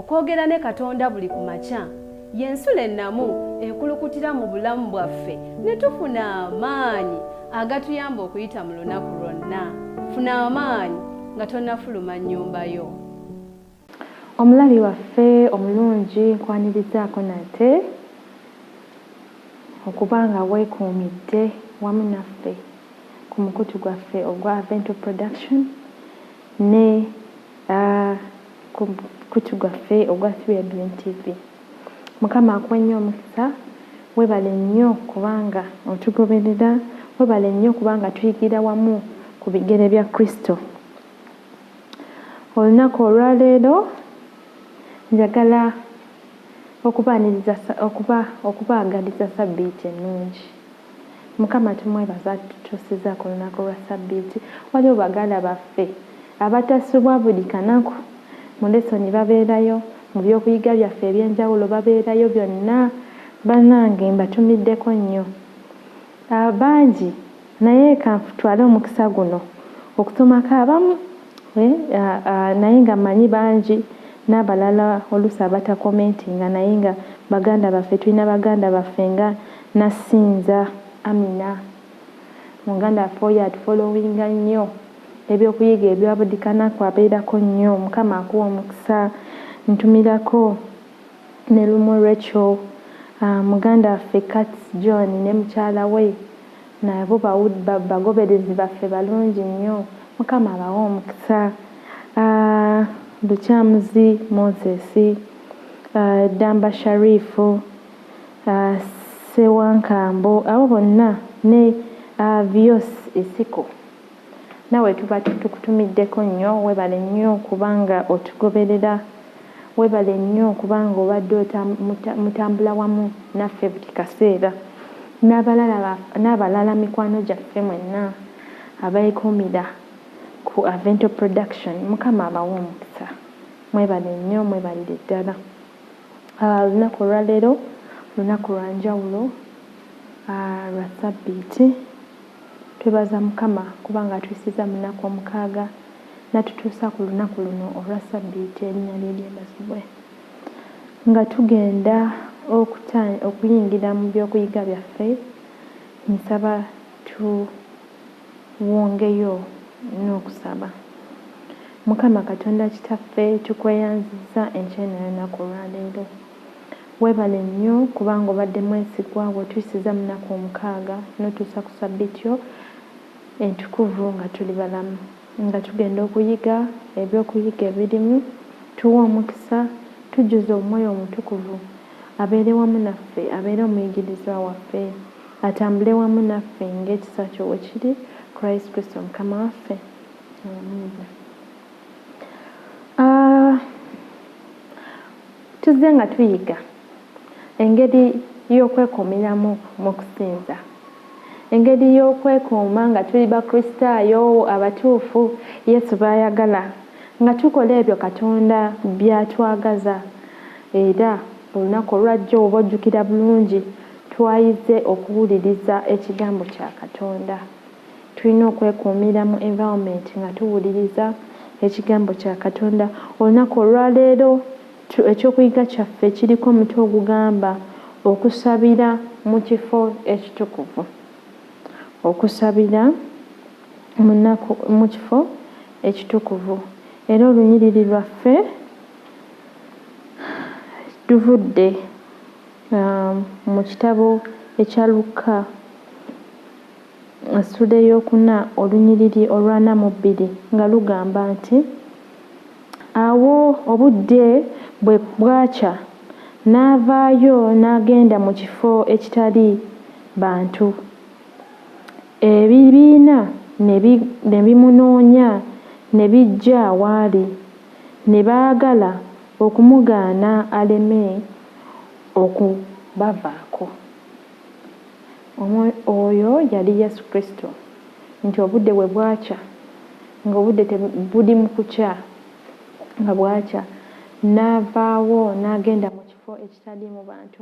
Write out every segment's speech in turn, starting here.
okwogera ne Katonda buli ku makya y'ensulo ennamu ekulukutira mu bulamu bwaffe ne tufuna amaanyi agatuyamba okuyita mu lunaku lwonna. Funa amaanyi nga tonnafuluma nnyumba yo. Omulabi waffe omulungi nkwanirizaako nate okuba nga weekuumidde wamu naffe ku mukutu gwaffe ogwa Adventure Production ne ku mukutu gwaffe ogwa 3 TV. Mukama akuwe nnyo omukisa, webale nnyo kubanga otugoberera, webale nnyo kubanga tuyigira wamu ku bigere bya Kristo. Olunaku olwaleero njagala okubaagaliza sabbiiti ennungi. Mukama tumwebaza tutuusiza ku lunaku lwa sabbiiti. Waliwo baganda baffe abatasubwa buli kanaku mu lesoni babeerayo, mu byokuyiga byaffe eby'enjawulo babeerayo byonna. Bannange mbatumiddeko nnyo bangi, naye kanfutwale omukisa guno okusomako abamu naye nga mmanyi bangi n'abalala oluusi abatakomentinga, naye nga baganda baffe. Tulina baganda baffe nga Nasinza Amina, muganda waffe oyo atufolowinga nnyo ebyokuyiga ebya buli kanaku abeerako nnyo. Mukama akuwa omukisa. Ntumirako ne Lumo Rachel, muganda waffe Kats John ne mukyala we, nabo bagoberezi baffe balungi nnyo. Mukama abawa omukisa. Lukyamuzi Moses, Damba Sharifu, Sewankambo, abo bonna ne Vios Isiko. Nawe tuba tukutumiddeko nnyo. Webale nnyo kubanga otugoberera. Webale nnyo kubanga obadde mutambula wamu naffe buli kaseera. N'abalala mikwano gyaffe mwenna abeekuumira ku Adventure Production. Mukama abawa omukisa. Mwebale nnyo, mwebalire ddala. Lunaku olwaleero lunaku lwa njawulo lwa sabbiiti. Twebaza Mukama kubanga atuyisiza mu nnaku 6 natutuusa ku lunaku luno olwa sabbiiti. Erinnya lye lyebazibwe. Nga tugenda okuyingira mu byokuyiga byaffe, nsaba tuwongeyo n'okusaba. Mukama Katonda Kitaffe, tukweyanziza enkyena y'olunaku olwaleero. Webale nnyo kubanga obadde mwesigwa bw'otuyisiza mu nnaku 6 n'otuusa ku sabbiiti yo entukuvu nga tuli balamu, nga tugenda okuyiga ebyokuyiga ebirimu. Tuwa omukisa, tujjuze Omwoyo Omutukuvu abeere wamu naffe, abeere omuyigiriza waffe, atambule wamu naffe ng'ekisa kyo bwe kiri. Kristo Kristo Mukama waffe. Tuzze nga tuyiga engeri y'okwekuumiramu mu kusinza, engeri y'okwekuuma nga tuli Bakristaayo abatuufu Yesu b'ayagala, nga tukola ebyo Katonda by'atwagaza. Era olunaku olwajja oba ojjukira bulungi twayize okuwuliriza ekigambo kya Katonda. Tulina okwekuumira mu environment nga tuwuliriza ekigambo kya Katonda. Olunaku olwaleero ekyokuyiga kyaffe kiriko omutwe ogugamba okusabira mu kifo ekitukuvu. Okusabira mu kifo ekitukuvu. Era olunyiriri lwaffe luvudde mu kitabo ekya Luka essula ey'okuna olunyiriri olwa 42 nga lugamba nti, awo obudde bwe bwakya n'avaayo n'agenda mu kifo ekitali bantu. Ebibiina ne bimunoonya ne bijja waali, ne baagala okumugaana aleme okubavaako. Oyo yali Yesu Kristo. Nti obudde bwe bwakya, ng'obudde buli mu kukya, nga bwakya n'avaawo n'agenda mu kifo ekitaliimu bantu.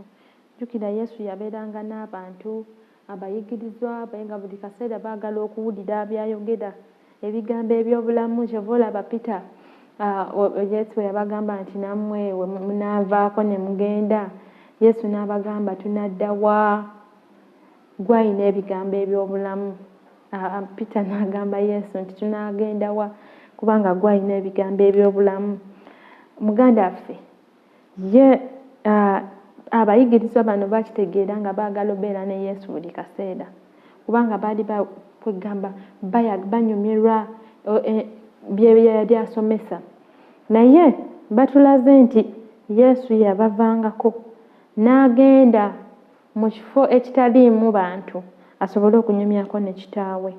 Jjukira Yesu yabeeranga n'abantu abayigirizwa be nga buli kaseera baagala okuwulira by'ayogera, ebigambo eby'obulamu. Kyova olaba Peter Yesu yabagamba nti nammwe we munaavaako ne mugenda. Yesu n'abagamba tunadda wa? Gwalina ebigambo eby'obulamu. Peter n'agamba Yesu nti tunagenda wa kubanga gwalina ebigambo eby'obulamu. Muganda waffe ye abayigirizwa bano bakitegeera nga baagala obeera ne Yesu buli kaseera kubanga baali bakwegamba banyumirwa bye yali asomesa, naye batulaze nti Yesu yabavangako n'agenda mu kifo ekitaliimu bantu asobole okunyumyako ne kitaawe.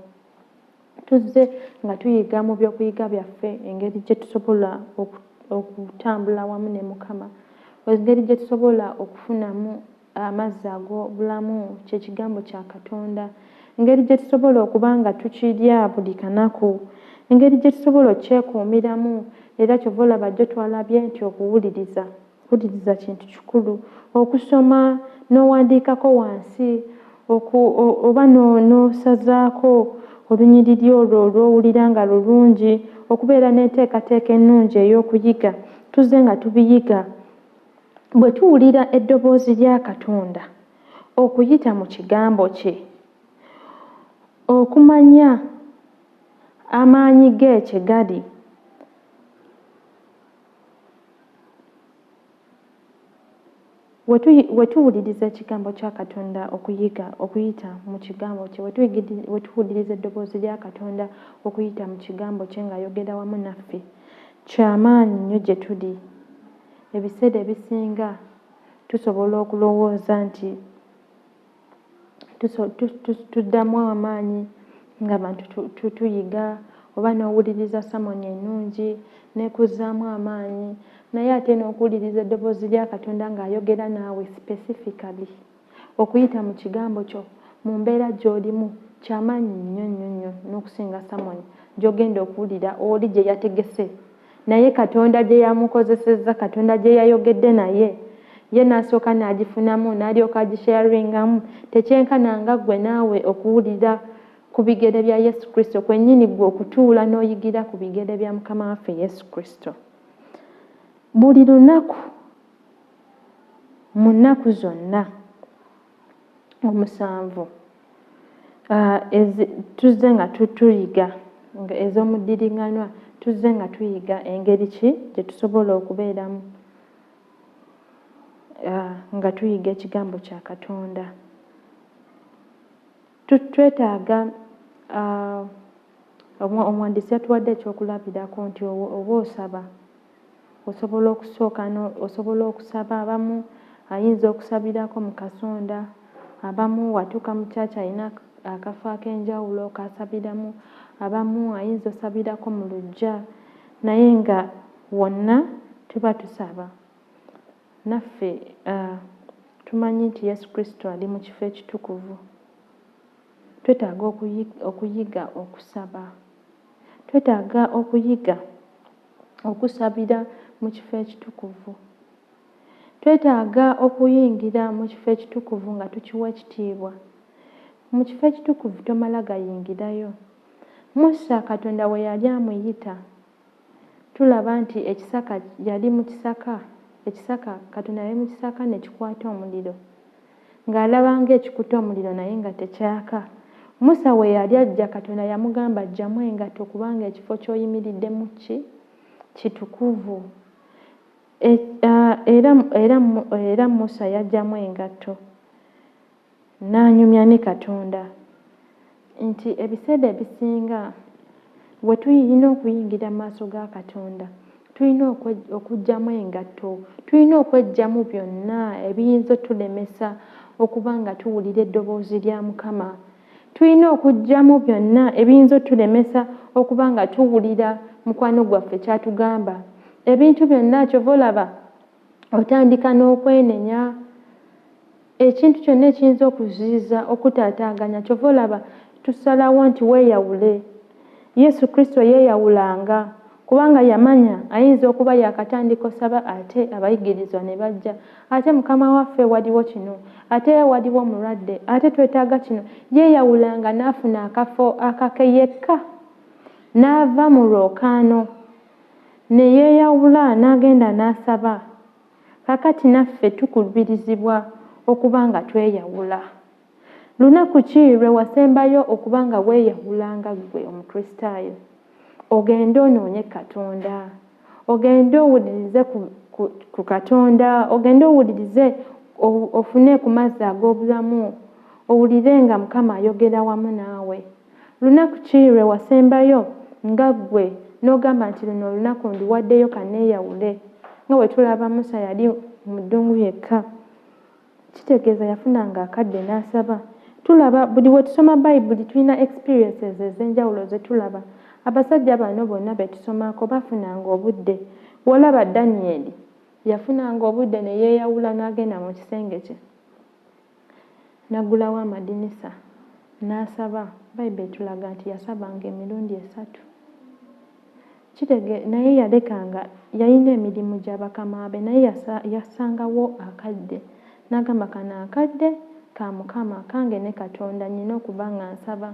Tuzze nga tuyiga mu byokuyiga byaffe engeri gye tusobola okutambula wamu ne Mukama, engeri gye tusobola okufunamu amazzi ag'obulamu kyekigambo kya Katonda, engeri gye tusobola okuba nga tukirya buli kanaku, engeri gye tusobola okyekuumiramu. Era kyova olaba jjo twalabye nti okuwuliriza kintu kikulu, okusoma n'owandiikako wansi oba n'osazaako olunyiriri olwo olw'owulira nga lulungi, okubeera n'enteekateeka ennungi ey'okuyiga. Tuzze nga tubiyiga bwe tuwulira eddoboozi lya Katonda, okuyita mu kigambo kye, okumanya amaanyi ge kye gali, we tuwuliriza ekigambo kya Katonda okuyita mu kigambo kye, we tuwuliriza eddoboozi lya Katonda okuyita mu kigambo kye ng'ayogera wamu naffe, kyamaanyi nnyo gye tuli. Ebiseera ebisinga tusobola okulowooza nti tuddamu amaanyi nga bantu tuyiga oba n'owuliriza samoni ennungi n'ekuzzaamu amaanyi, naye ate n'okuwuliriza eddoboozi lya Katonda ng'ayogera naawe specifically, okuyita mu kigambo kyo mu mbeera gy'olimu kyamaanyi nnyo nnyo nnyo n'okusinga samoni gy'ogenda okuwulira oli gye yategese, naye Katonda gye yamukozesezza, Katonda gye yayogedde naye, ye n'asooka n'agifunamu n'alyoka agisharingamu. Tekyenkananga ggwe naawe okuwulira ku bigere bya Yesu Kristo, kwennyini ggwe okutuula n'oyigira ku bigere bya Mukama waffe Yesu Kristo. Buli lunaku mu nnaku zonna omusanvu tuzze nga tuyiga ez'omuddiringanwa, tuzze nga tuyiga engeri ki gye tusobola okubeeramu nga tuyiga ekigambo kya Katonda. Twetaaga omuwandiisi yatuwadde ekyokulabirako nti oba osaba osobola okusaba. Abamu ayinza okusabirako mu kasonda, abamu watuuka mu kyaki alina akafo ak'enjawulo kasabiramu, abamu ayinza osabirako mu luggya, naye nga wonna tuba tusaba. Naffe tumanyi nti Yesu Kristo ali mu kifo ekitukuvu. Twetaaga okuyiga okusaba, twetaaga okuyiga okusabira mu kifo ekitukuvu, twetaaga okuyingira mu kifo ekitukuvu nga tukiwa ekitiibwa. Mu kifo ekitukuvu tomala gayingirayo. Musa Katonda we yali amuyita, tulaba nti ekisaka yali mu kisaka, Katonda yali mu kisaka ne kikwata omuliro, ng'alaba ng'ekikuta omuliro naye nga tekyaka. Musa we yali ajja, Katonda yamugamba ajjamu engatto kubanga ekifo ky'oyimiriddemu kitukuvu. Era Musa yajjamu engatto n'anyumya ne Katonda. Nti ebiseera ebisinga we tulina okuyingira mu maaso ga Katonda, tulina okuggyamu engatto, tulina okweggyamu byonna ebiyinza otulemesa okuba nga tuwulira eddoboozi lya Mukama. Tulina okuggyamu byonna ebiyinza otulemesa okuba nga tuwulira mukwano gwaffe kyatugamba. Ebintu byonna kyova olaba otandika n'okwenenya, ekintu kyonna ekiyinza okuziyiza okutaataaganya, kyova olaba tusalawo nti weeyawule. Yesu Kristo yeeyawulanga kubanga yamanya ayinza okuba yakatandika osaba ate abayigirizwa ne bajja, ate Mukama waffe waliwo kino, ate waliwo omulwadde, ate twetaaga kino. Yeeyawulanga n'afuna akafo akake yekka, n'ava mu lwokaano ne yeeyawula n'agenda n'asaba. Kakati naffe tukubirizibwa okuba nga tweyawula. Lunaku ki lwe wasembayo okuba nga weeyawula nga ggwe Omukristaayo? Ogende onoonye Katonda, ogende owulirize ku Katonda, ogende owulirize ofune ku mazzi ag'obulamu, owulire nga Mukama ayogera wamu naawe. Lunaku ki lwe wasembayo nga ggwe n'ogamba nti luno olunaku ndiwaddeyo kanneeyawule, nga bwe tulaba Musa yali mu ddungu yekka, kitegeeza yafunanga akadde n'asaba. Tulaba buli we tusoma Bayibuli tulina experiences ez'enjawulo ze tulaba. Abasajja bano bonna be tusomako bafunanga obudde. Bw'olaba Danyeri yafunanga obudde ne yeeyawula n'agenda mu kisenge kye n'aggulawo amadinisa n'asaba. Bayibuli etulaga nti yasabanga emirundi 3. Naye yalekanga, yalina emirimu gya bakama be, naye yasangawo akadde n'agamba kano akadde ka Mukama kange ne Katonda nnina okuba nga nsaba.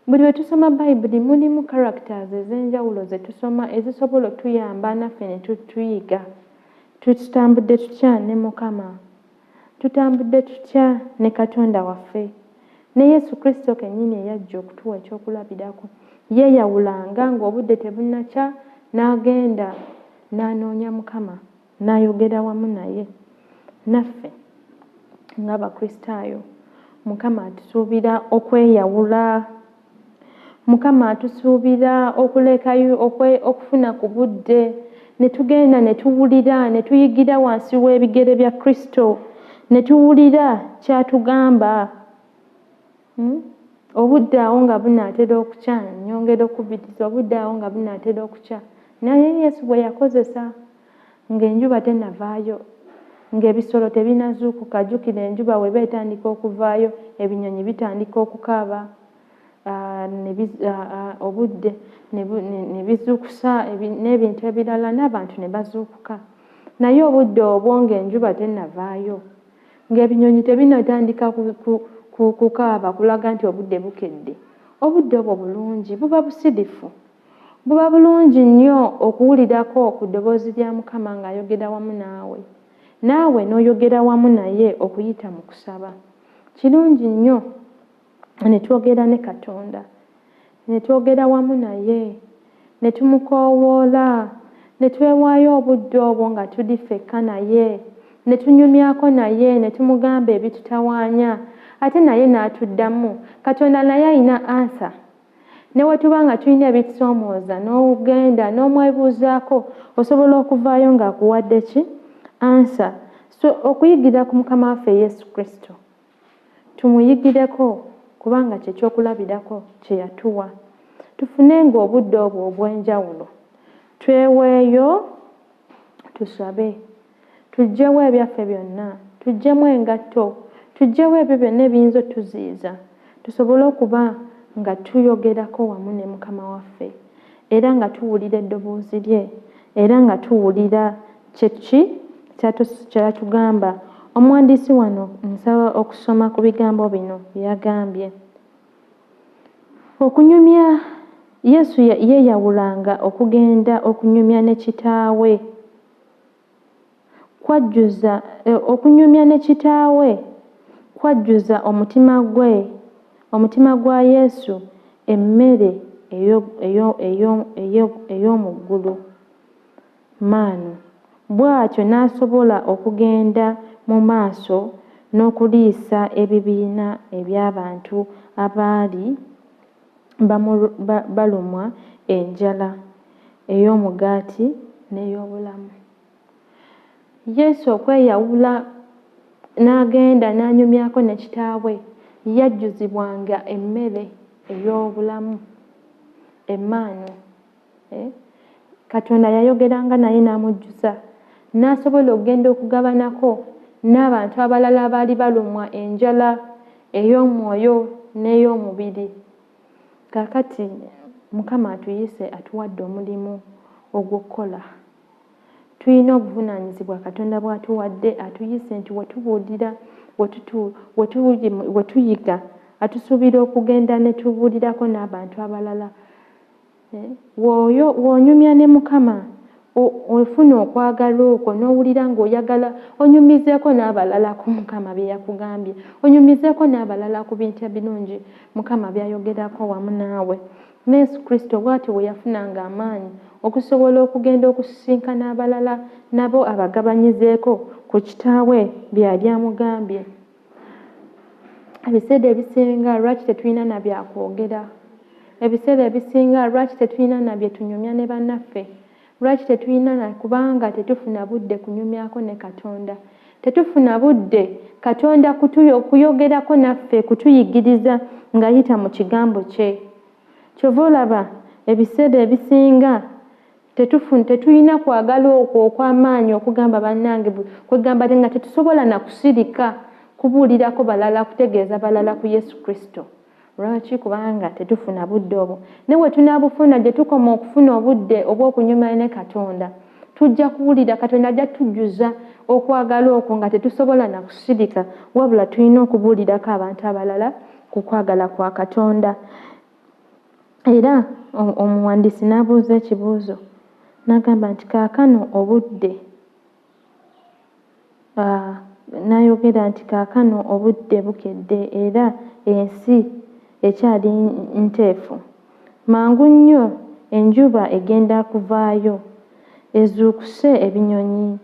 Buli we tusoma Bayibuli mulimu characters ez'enjawulo ze tusoma ezisobola otuyamba naffe ne tuyiga. Tutambudde tutya ne Mukama, tutambudde tutya ne Katonda waffe. Ne Yesu Kristo kennyini eyajja okutuwa ekyokulabirako. Yeeyawulanga ng'obudde tebunnakya n'agenda n'anoonya Mukama n'ayogera wamu naye. Naffe ng'Abakristaayo Mukama atusuubira okweyawula. Mukama atusuubira okulekayo okufuna ku budde ne tugenda ne tuwulira ne tuyigira wansi w'ebigere bya Kristo ne tuwulira ky'atugamba. Obudde awo nga bunaatera okukya, nyongera okubiriza, obudde awo nga bunaatera okukya. Naye Yesu bwe yakozesa ng'enjuba tennavaayo, ng'ebisolo tebinazuukuka. Jjukira enjuba bwe beetandika okuvaayo, ebinyonyi bitandika okukaaba, obudde ne bizuukusa n'ebintu ebirala n'abantu ne bazuukuka. Naye obudde obwo ng'enjuba tennavaayo, ng'ebinyonyi tebinatandika kukaaba kulaga nti obudde bukedde, obudde obwo bulungi, buba busirifu, buba bulungi nnyo okuwulirako ku ddoboozi lya Mukama ng'ayogera wamu naawe, naawe n'oyogera wamu naye okuyita mu kusaba. Kirungi nnyo ne twogera ne Katonda, ne twogera wamu naye, ne tumukoowoola, ne twewaayo obudde obwo nga tuli ffekka naye, ne tunyumyako naye, ne tumugamba ebitutawaanya, ate naye n'atuddamu. Katonda naye alina ansa. Ne we tuba nga tulina ebitusoomooza n'ogenda n'omwebuuzaako, osobola okuvaayo ng'akuwadde ki? Ansa. So okuyigira ku Mukama waffe Yesu Kristo, tumuyigireko kubanga kye kyokulabirako kye yatuwa. Tufunenga obudde obwo obw'enjawulo, tweweeyo tusabe, tuggyewo ebyaffe byonna, tuggyemu engatto, tuggyeko ebyo byonna ebiyinza otuziiza, tusobole okuba nga tuyogerako wamu ne Mukama waffe, era nga tuwulira eddoboozi lye, era nga tuwulira kyatugamba. Omuwandiisi wano nsaba okusoma ku bigambo bino byagambye. Okunyumya, Yesu yeeyawulanga okugenda okunyumya ne kitaawe. Okunyumya ne kitaawe kwajjuza omutima gwa Yesu emmere ey'omu ggulu maanu. Bw'atyo n'asobola okugenda mu maaso n'okuliisa ebibiina eby'abantu abaali balumwa enjala ey'omugaati n'ey'obulamu. Yesu okweyawula n'agenda n'anyumyako ne kitaawe yajjuzibwanga emmere ey'obulamu, emmaanu. Katonda yayogeranga naye n'amujjuza, n'asobola okugenda okugabanako n'abantu abalala abaali balumwa enjala ey'omwoyo n'ey'omubiri. Kaakati Mukama atuyise, atuwadde omulimu ogw'okukola. Tulina obuvunaanyizibwa Katonda bw'atuwadde, atuyise nti wetubuulira, wetuyiga, atusuubira okugenda ne tubuulirako n'abantu abalala. W'onyumya ne Mukama, ofuna okwagala okwo n'owulira ng'oyagala onyumizeeko n'abalala ku Mukama bye yakugambye, onyumizeeko n'abalala ku bintu ebirungi Mukama byayogerako wamu naawe. Ne Yesu Kristo bw'atyo bwe yafunanga amaanyi okusobola okugenda okusisinkana abalala nabo abagabanyizeeko ku kitaawe byali amugambye. Ebiseera ebisinga lwaki tetulina na byakwogera? Ebiseera ebisinga lwaki tetulina na bye tunyumya ne bannaffe? Lwaki tetulina na kubanga tetufuna budde kunyumyako ne Katonda? Tetufuna budde Katonda kuyogerako naffe, kutuyigiriza ng'ayita mu kigambo kye. Kyova olaba ebiseera ebisinga tetulina kwagala okwo okw'amaanyi okugamba bannange kwegamba nga tetusobola na kusirika kubuulirako balala, kutegeeza balala ku Yesu Kristo. Lwaki? Kubanga tetufuna budde obwo. Ne bwe tunaabufuna gye tukoma okufuna obudde obw'okunyuma ne Katonda, tujja kuwulira Katonda ajja tujjuza okwagala okwo nga tetusobola na kusirika, wabula tulina okubuulirako abantu abalala ku kwagala kwa Katonda. Era omuwandiisi n'abuuza ekibuuzo n'agamba nti kaakano obudde n'ayogera nti kaakano obudde bukedde era ensi ekyali nteefu. Mangu nnyo enjuba egenda kuvaayo ezuukuse ebinyonyi,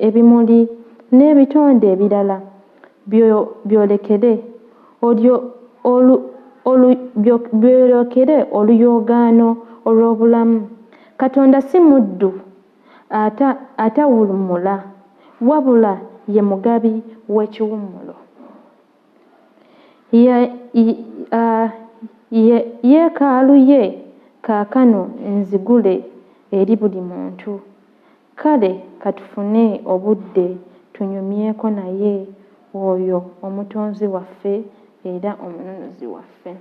ebimuli n'ebitonde ebirala byolekere oluyoogaano olw'obulamu. Katonda si muddu atawummula, wabula ye mugabi w'ekiwummulo. Yeekaalu ye kaakano nzigule eri buli muntu. Kale katufune obudde tunyumyeko naye oyo omutonzi waffe era omununuzi waffe.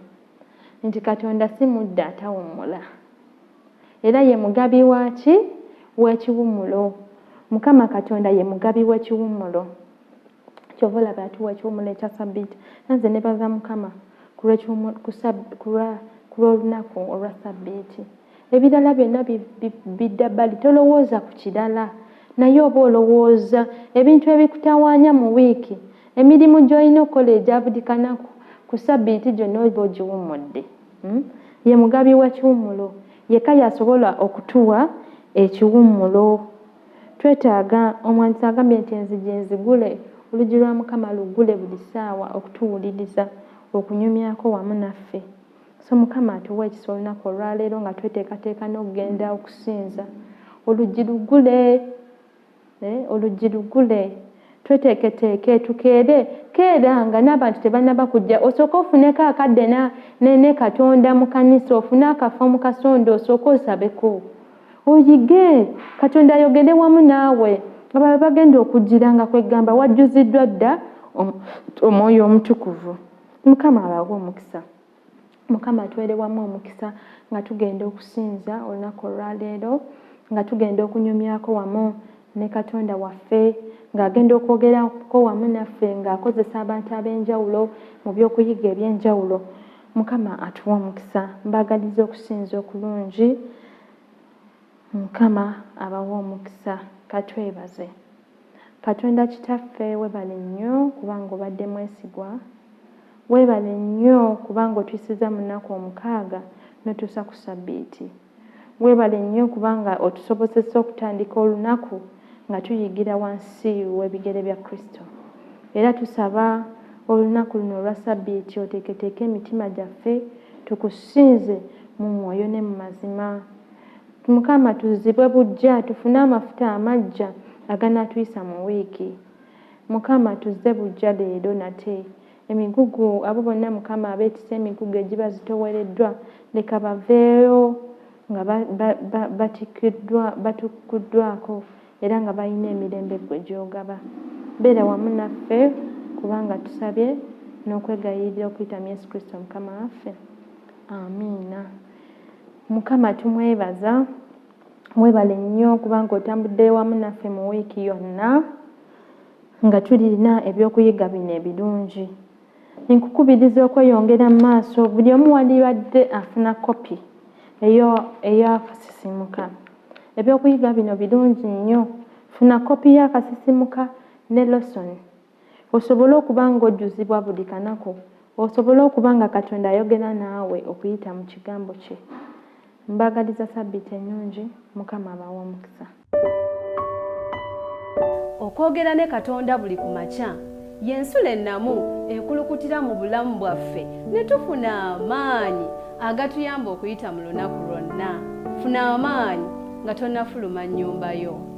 Nti Katonda si muddu atawummula, era ye mugabi waki? W'ekiwummulo. Mukama Katonda ye mugabi w'ekiwummulo. Kyova olaba atuwa ekiwummulo ekya Ssabbiiti. Nanze nebaza Mukama ku lw'olunaku olwa Ssabbiiti. Ebirala byonna bidda bbali, tolowooza ku kirala, naye oba olowooza ebintu ebikutawaanya mu wiiki, emirimu gy'olina okukola egya buli kanaku, ku Ssabbiiti gyonna oba ogiwummudde. Ye mugabi w'ekiwummulo, yekka yasobola okutuwa ekiwummulo. Twetaaga, omwandiisi agambye nti enzigi nzigule, oluggi lwa Mukama lugule buli ssaawa okutuwuliriza, okunyumyako wamu naffe. So Mukama atuwa ekisa olunaku olwaleero nga tweteekateeka n'okugenda okusinza. Oluggi lugule, oluggi lugule. Tweteeketeeke tukeere, keera nga n'abantu tebannaba kujja, osooke ofuneko akadde ne Katonda mu kanisa, ofune akafo mu kasonda osooke osabeko. Oyige Katonda ayogere wamu naawe, abalala bagenda okujjira nga kwegamba wajjuziddwa dda Omwoyo Omutukuvu. Mukama abawe omukisa. Mukama atwere wamu omukisa nga tugenda okusinza olunaku olwaleero, nga tugenda okunyumyako wamu ne Katonda waffe, ng'agenda okwogerako wamu naffe, ng'akozesa abantu ab'enjawulo mu by'okuyiga eby'enjawulo. Mukama atuwa omukisa. Mbaagaliza okusinza okulungi. Mukama abawa omukisa. Katwebaze. Katonda Kitaffe, weebale nnyo kubanga obadde mwesigwa. Weebale nnyo kubanga otuyisiza mu nnaku 6 n'otuusa ku Ssabbiiti. Weebale nnyo kubanga otusobozesa okutandika olunaku nga tuyigira wansi w'ebigere bya Kristo. Era tusaba olunaku luno olwa Ssabbiiti oteeketeeke emitima gyaffe tukusinze mu mwoyo ne mu mazima. Mukama tuzibwe bujja, tufune amafuta amaggya aganaatuyisa mu wiiki. Mukama tuzze bujja leero nate. Emigugu, abo bonna Mukama abeetise emigugu egiba zitowereddwa, leka baveeyo nga batukuddwako era nga balina emirembe gwe gy'ogaba. Beera wamu naffe kubanga tusabye n'okwegayirira okuyita mu Yesu Kristo Mukama waffe. Amiina. Mukama tumwebaza. Weebale nnyo kubanga otambudde wamu naffe mu wiiki yonna nga tulina ebyokuyiga bino ebirungi. Nkukubiriza okweyongera mu maaso, buli omu wandibadde afuna kopi ey'akasisimuka. ebyokuyiga bino birungi nnyo. Funa kopi y'akasisimuka ne losoni osobole okuba ng'ojjuzibwa buli kanaku, osobole okuba nga Katonda ayogera naawe okuyita mu kigambo kye. Mbagaliza sabbiiti ennungi, Mukama abawe omukisa. Okwogera ne Katonda buli ku makya y'ensulo ennamu ekulukutira mu bulamu bwaffe ne tufuna amaanyi agatuyamba okuyita mu lunaku lwonna. Funa amaanyi nga tonnafuluma nnyumba yo.